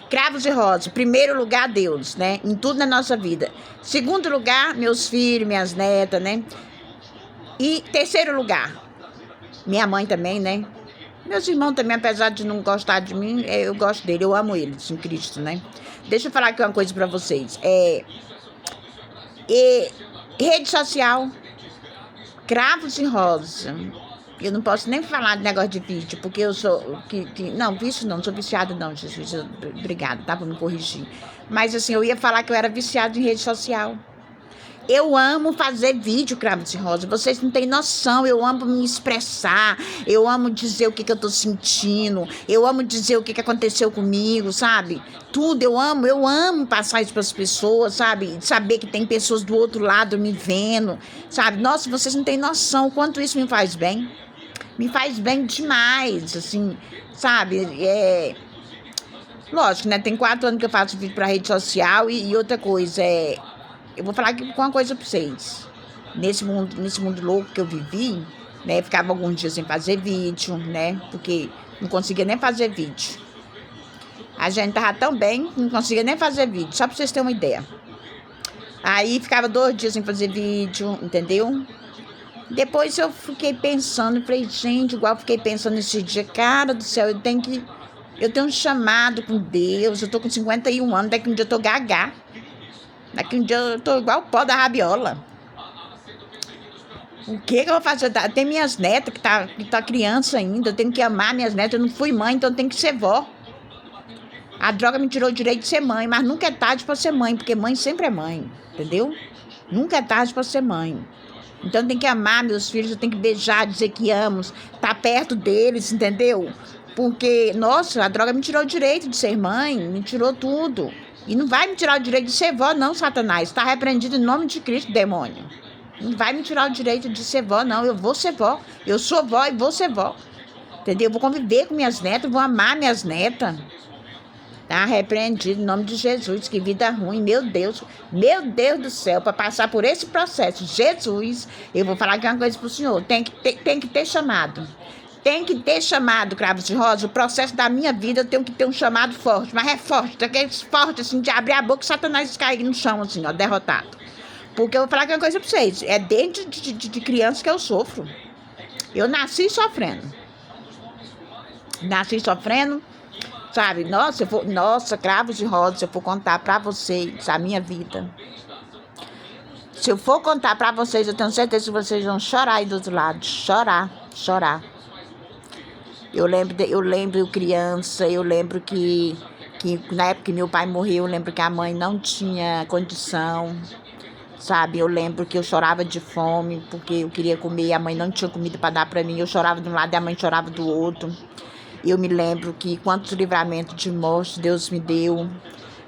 Cravos e rosas. Primeiro lugar, Deus, né? Em tudo na nossa vida. Segundo lugar, meus filhos, minhas netas, né? E terceiro lugar, minha mãe também, né? Meus irmãos também, apesar de não gostar de mim, eu gosto dele, eu amo eles em Cristo, né? Deixa eu falar aqui uma coisa pra vocês. Rede social, cravos e rosas. Eu não posso nem falar de negócio de vídeo, porque eu sou... não, vício não sou viciada não, Jesus. Obrigada, tá? Por me corrigir. Mas assim, eu ia falar que eu era viciada em rede social. Eu amo fazer vídeo, cravos e rosas. Vocês não têm noção. Eu amo me expressar. Eu amo dizer o que eu tô sentindo. Eu amo dizer o que aconteceu comigo, sabe? Tudo, eu amo passar isso para as pessoas, sabe? Saber que tem pessoas do outro lado me vendo, sabe? Nossa, vocês não têm noção o quanto isso me faz bem. Me faz bem demais, assim, sabe? Lógico, né? Tem 4 anos que eu faço vídeo para rede social e outra coisa, eu vou falar aqui uma coisa pra vocês. Nesse mundo louco que eu vivi, né? Ficava alguns dias sem fazer vídeo, né? Porque não conseguia nem fazer vídeo. A gente tava tão bem que não conseguia nem fazer vídeo, só pra vocês terem uma ideia. Aí ficava 2 dias sem fazer vídeo, entendeu? Depois eu fiquei pensando, falei, gente, igual eu fiquei pensando nesse dia, cara do céu, eu tenho um chamado com Deus, eu tô com 51 anos, daqui um dia eu tô gaga. Daqui um dia eu tô igual o pó da rabiola. O que eu vou fazer? Tem minhas netas que tá criança ainda. Eu tenho que amar minhas netas. Eu não fui mãe, então eu tenho que ser vó. A droga me tirou o direito de ser mãe, mas nunca é tarde pra ser mãe, porque mãe sempre é mãe, entendeu? Nunca é tarde pra ser mãe. Então eu tenho que amar meus filhos, eu tenho que beijar, dizer que amo, tá perto deles, entendeu? Porque, nossa, a droga me tirou o direito de ser mãe, me tirou tudo. E não vai me tirar o direito de ser vó, não, Satanás. Está repreendido em nome de Cristo, demônio. Não vai me tirar o direito de ser vó, não. Eu vou ser vó. Eu sou vó e vou ser vó. Entendeu? Eu vou conviver com minhas netas, vou amar minhas netas. Tá repreendido em nome de Jesus. Que vida ruim, meu Deus do céu, para passar por esse processo. Jesus, eu vou falar aqui uma coisa pro senhor. Tem que ter chamado. Tem que ter chamado, cravos de rosa. O processo da minha vida eu tenho que ter um chamado forte. Mas é forte, daqueles fortes, assim, de abrir a boca e Satanás cair no chão, assim, ó, derrotado. Porque eu vou falar uma coisa pra vocês. É desde de criança que eu sofro. Eu nasci sofrendo. Sabe? Nossa, cravos de rosa, se eu for contar pra vocês a minha vida. Se eu for contar pra vocês, eu tenho certeza que vocês vão chorar aí do outro lado. Chorar. Eu lembro criança, eu lembro que na época que meu pai morreu, eu lembro que a mãe não tinha condição, sabe? Eu lembro que eu chorava de fome, porque eu queria comer e a mãe não tinha comida para dar para mim. Eu chorava de um lado e a mãe chorava do outro. Eu me lembro que quantos livramentos de morte Deus me deu.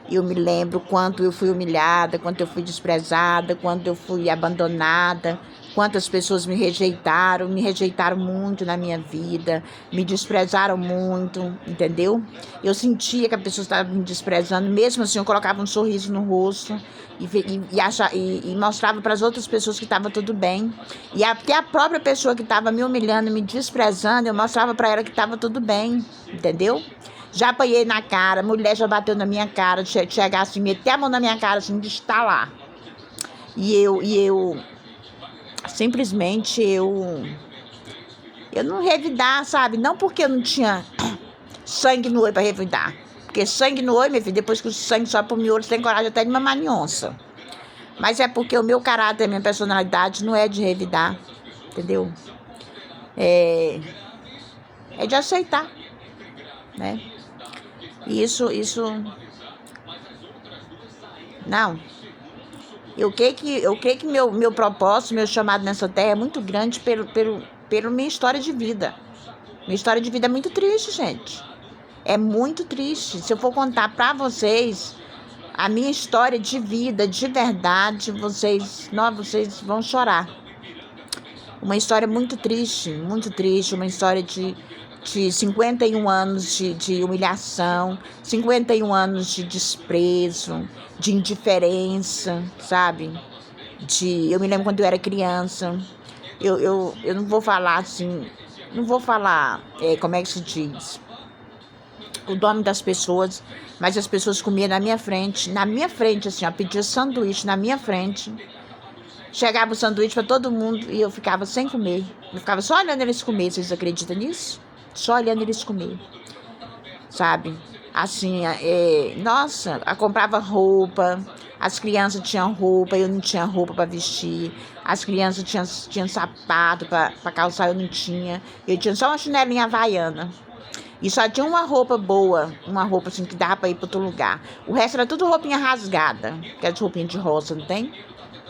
Eu me lembro quanto eu fui humilhada, quanto eu fui desprezada, quanto eu fui abandonada, quantas pessoas me rejeitaram muito na minha vida, me desprezaram muito, entendeu? Eu sentia que a pessoa estava me desprezando, mesmo assim eu colocava um sorriso no rosto e mostrava para as outras pessoas que estava tudo bem. E até a própria pessoa que estava me humilhando, me desprezando, eu mostrava para ela que estava tudo bem, entendeu? Já apanhei na cara, mulher já bateu na minha cara, chegar assim, meter a mão na minha cara, assim, de estar lá. E eu simplesmente, eu não revidar, sabe? Não porque eu não tinha sangue no olho para revidar. Porque sangue no olho, meu filho, depois que o sangue sobe pro miolo, você tem coragem até de mamar em onça. Mas é porque o meu caráter, a minha personalidade não é de revidar, entendeu? É de aceitar, né? Isso, não. Eu creio que meu propósito, meu chamado nessa terra é muito grande pela minha história de vida. Minha história de vida é muito triste, gente. É muito triste. Se eu for contar pra vocês a minha história de vida, de verdade, vocês vão chorar. Uma história muito triste, uma história de 51 anos de humilhação, 51 anos de desprezo, de indiferença, sabe? Eu me lembro quando eu era criança, eu não vou falar assim, como é que se diz? o nome das pessoas, mas as pessoas comiam na minha frente, assim, ó, pedia sanduíche na minha frente. Chegava o sanduíche para todo mundo e eu ficava sem comer. Eu ficava só olhando eles comer, vocês acreditam nisso? Só olhando eles comer, sabe? Assim, nossa, eu comprava roupa, as crianças tinham roupa, eu não tinha roupa para vestir, as crianças tinham sapato para calçar, eu não tinha, eu tinha só uma chinelinha havaiana. E só tinha uma roupa boa, uma roupa assim que dava para ir para outro lugar. O resto era tudo roupinha rasgada, que é de roupinha de roça, não tem?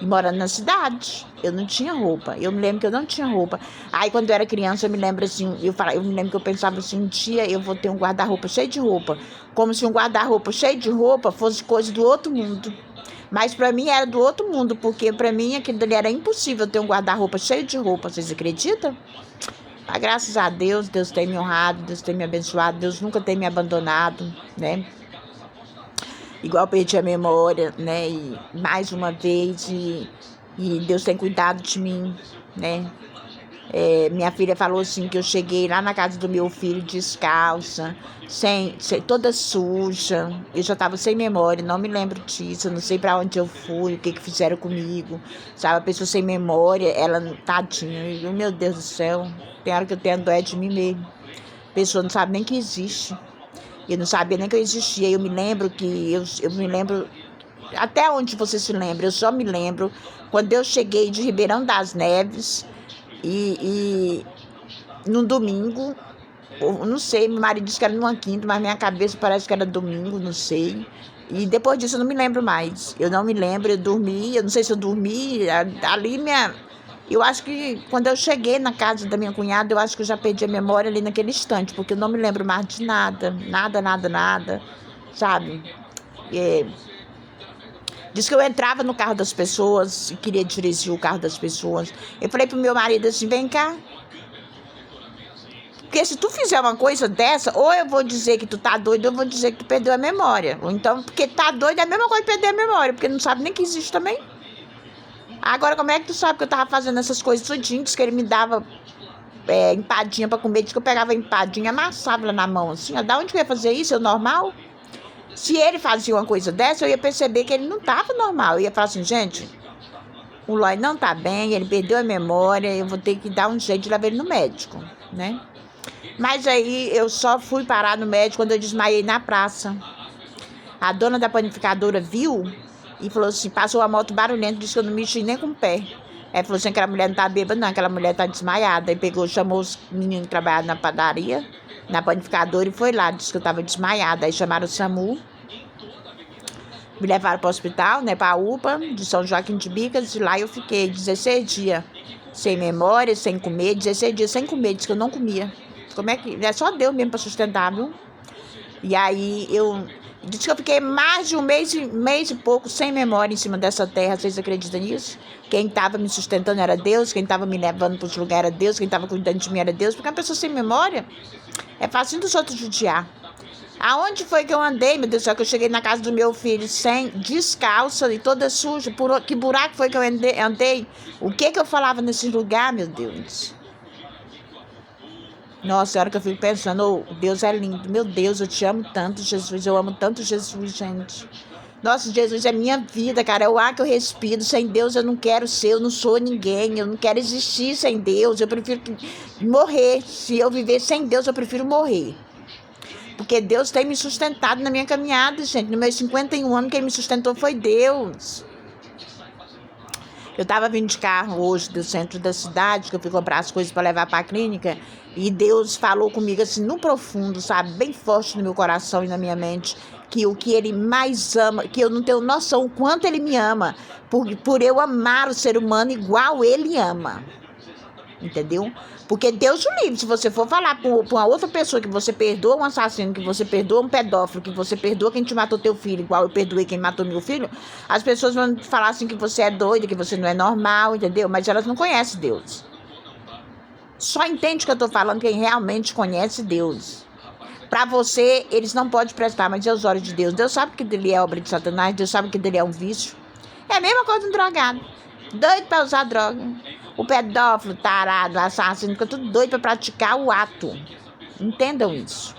E morando na cidade, eu não tinha roupa. Eu me lembro que eu não tinha roupa. Aí, quando eu era criança, eu me lembro assim, eu me lembro que eu pensava assim, um dia eu vou ter um guarda-roupa cheio de roupa. Como se um guarda-roupa cheio de roupa fosse coisa do outro mundo. Mas para mim era do outro mundo, porque para mim aquilo dali era impossível ter um guarda-roupa cheio de roupa. Vocês acreditam? Mas, graças a Deus, Deus tem me honrado, Deus tem me abençoado, Deus nunca tem me abandonado, né? Igual perdi a memória, né? E mais uma vez, e Deus tem cuidado de mim, né? Minha filha falou assim que eu cheguei lá na casa do meu filho descalça, toda suja. Eu já estava sem memória, não me lembro disso, não sei para onde eu fui, o que fizeram comigo. Sabe, a pessoa sem memória, ela, tadinha, meu Deus do céu, tem hora que eu tenho dó de mim mesmo. A pessoa não sabe nem que existe. Eu não sabia nem que eu existia. Eu me lembro que, eu me lembro, até onde você se lembra, eu só me lembro quando eu cheguei de Ribeirão das Neves e num domingo, não sei, meu marido disse que era numa quinta, mas minha cabeça parece que era domingo, não sei. E depois disso eu não me lembro mais. Eu não me lembro, eu dormi, eu não sei se eu dormi, ali eu acho que quando eu cheguei na casa da minha cunhada, eu acho que eu já perdi a memória ali naquele instante, porque eu não me lembro mais de nada, nada, sabe? Diz que eu entrava no carro das pessoas e queria dirigir o carro das pessoas. Eu falei pro meu marido assim, vem cá. Porque se tu fizer uma coisa dessa, ou eu vou dizer que tu tá doido, ou eu vou dizer que tu perdeu a memória. Ou então, porque tá doido é a mesma coisa que perder a memória, porque não sabe nem que existe também. Agora, como é que tu sabe que eu tava fazendo essas coisas tudinho? Diz que ele me dava empadinha pra comer, diz que eu pegava empadinha, amassava ela na mão, assim. Da onde que eu ia fazer isso? É normal? Se ele fazia uma coisa dessa, eu ia perceber que ele não tava normal. Eu ia falar assim, gente, o Lói não tá bem, ele perdeu a memória, eu vou ter que dar um jeito de levar ele no médico, né? Mas aí eu só fui parar no médico quando eu desmaiei na praça. A dona da panificadora viu e falou assim, passou a moto barulhenta, disse que eu não mexi nem com o pé. Ela falou assim, aquela mulher não tá bêbada não, aquela mulher tá desmaiada. Aí pegou, chamou os meninos que trabalhavam na padaria, na panificadora e foi lá, disse que eu tava desmaiada. Aí chamaram o SAMU, me levaram para o hospital, né, para a UPA de São Joaquim de Bicas, e lá eu fiquei 16 dias sem memória, sem comer, 16 dias sem comer, disse que eu não comia. Como é que... É só Deus mesmo para sustentar, viu? E aí disse que eu fiquei mais de um mês e pouco sem memória em cima dessa terra. Vocês acreditam nisso? Quem estava me sustentando era Deus, quem estava me levando para os lugares era Deus, quem estava cuidando de mim era Deus. Porque uma pessoa sem memória é fácil dos outros judiar. Aonde foi que eu andei, meu Deus do céu, que eu cheguei na casa do meu filho descalça e toda suja? Que buraco foi que eu andei? O que eu falava nesse lugar, meu Deus? Nossa, a hora que eu fico pensando, Deus é lindo. Meu Deus, eu te amo tanto, Jesus. Eu amo tanto Jesus, gente. Nossa, Jesus é minha vida, cara. É o ar que eu respiro. Sem Deus eu não quero ser, eu não sou ninguém. Eu não quero existir sem Deus. Eu prefiro morrer. Se eu viver sem Deus, eu prefiro morrer. Porque Deus tem me sustentado na minha caminhada, gente. No meus 51 anos, quem me sustentou foi Deus. Eu estava vindo de carro hoje do centro da cidade, que eu fui comprar as coisas para levar para a clínica, e Deus falou comigo assim, no profundo, sabe, bem forte no meu coração e na minha mente, que o que Ele mais ama, que eu não tenho noção o quanto Ele me ama, por eu amar o ser humano igual Ele ama. Entendeu? Porque Deus o livre, se você for falar para uma outra pessoa que você perdoa um assassino, que você perdoa um pedófilo, que você perdoa quem te matou teu filho, igual eu perdoei quem matou meu filho, as pessoas vão falar assim que você é doida, que você não é normal, entendeu? Mas elas não conhecem Deus. Só entende o que eu estou falando quem realmente conhece Deus. Para você, eles não podem prestar, mas é os olhos de Deus. Deus sabe que dele é obra de Satanás, Deus sabe que dele é um vício. É a mesma coisa do drogado. Doido para usar droga. O pedófilo, tarado, assassino, fica tudo doido para praticar o ato. Entendam isso.